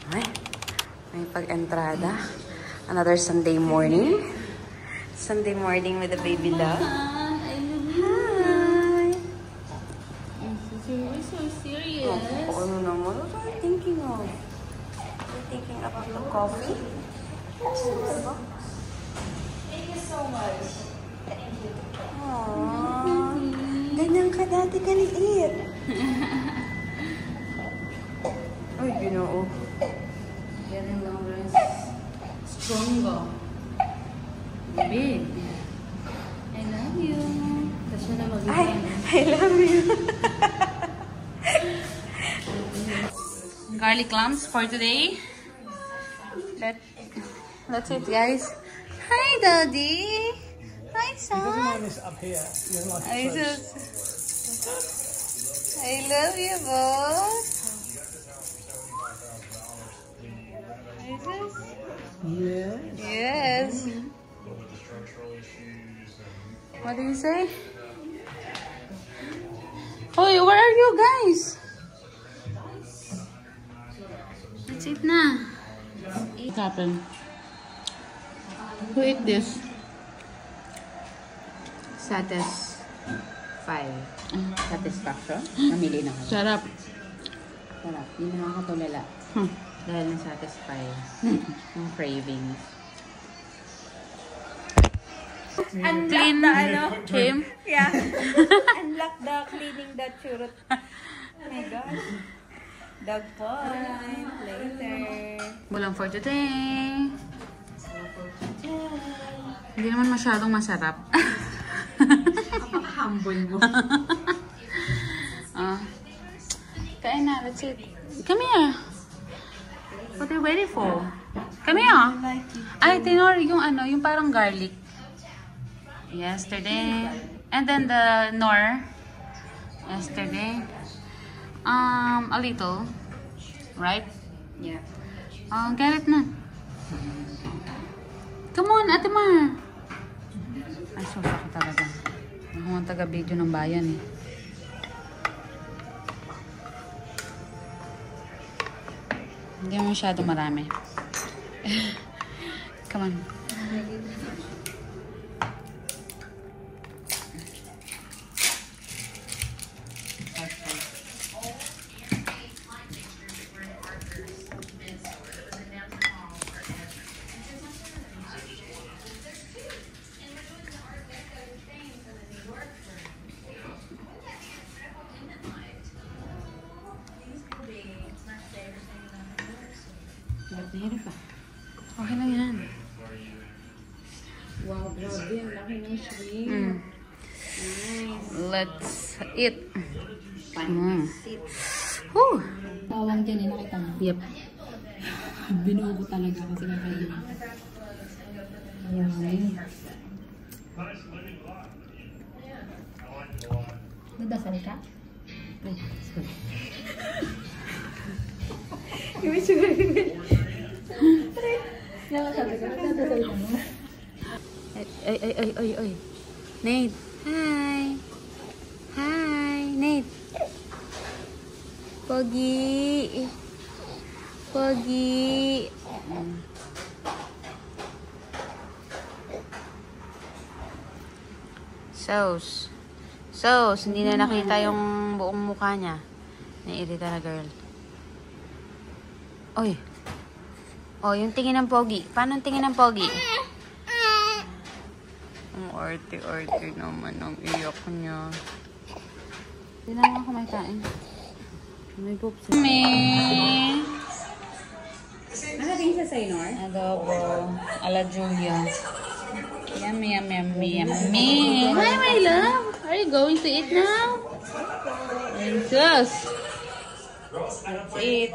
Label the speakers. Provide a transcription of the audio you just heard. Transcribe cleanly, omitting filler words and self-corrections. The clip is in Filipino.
Speaker 1: Ay, may pag-entrada. Another Sunday morning. Sunday morning with the baby love.
Speaker 2: Hi. You're so serious.
Speaker 1: Oh, ano naman? What are you thinking of? Are you thinking about the coffee?
Speaker 2: Thank you so much. Thank you.
Speaker 1: Aww. Ganyan ka dati kaliit. Ay, ginoo.
Speaker 2: Getting longer and stronger. Big. I love you. Tapos siya na
Speaker 1: Ay, I love you.
Speaker 2: garlic clams for today. That's it, guys. Hi, Daddy. Hi, son.
Speaker 3: He doesn't want this up here. He doesn't like it close.
Speaker 2: I love you, boss.
Speaker 3: Yes.
Speaker 2: Yes. What do you say? Hoy, where are you guys? Let's eat na. What happened? Who ate this?
Speaker 1: Satisfaction? Namili na ako.
Speaker 2: Sarap.
Speaker 1: Sarap. Hindi na ako tulala. Dahil na-satisfy yung craving.
Speaker 2: Clean na ano? Kim?
Speaker 4: Yeah. Unlock the cleaning the churot. Oh my gosh. Dog point. Later.
Speaker 2: Walang for today. Hindi naman masyadong masarap.
Speaker 1: Humble mo.
Speaker 2: Kain na. Let's eat. Come here. What are you waiting for? Come here. Ay, tinor yung ano, yung parang garlic. Yesterday. And then the nor. Yesterday. A little. Right?
Speaker 1: Yeah.
Speaker 2: Get it na. Come on, Ate Mar. Ay, susa ko talaga. Ako ang taga-video ng bayan eh. Hindi mo masyado marami. Come on.
Speaker 1: Hirap pa.
Speaker 2: Okay lang yan.
Speaker 1: Wow, grabe. Ang laki ng shrimp. Nice.
Speaker 2: Let's eat.
Speaker 1: Pansit.
Speaker 2: Whew.
Speaker 4: Bawang dyan eh, nakita mo.
Speaker 2: Yep.
Speaker 4: Binuo ko talaga kasi kakainin. Yummy. Nadasal ka?
Speaker 1: Ay, sorry.
Speaker 4: Yung sugar nakasal ka? Nadasal ka mo?
Speaker 2: Ay. Nate. Hi. Hi, Nate. Pogi. Pogi. Sauce, hindi na nakita yung buong mukha niya. Naiirita na girl. Oy. Oh, yung tingin ng pogi. Paano ang tingin ng pogi? Ang arte-arte naman ang iyak niya. Hindi na ako kumakain. May books. Me.
Speaker 1: Ano din sa Sainor?
Speaker 2: Adobo. Ala Julia. Yummy. Hi, my love. Are you going to eat now? Yes. Let's eat.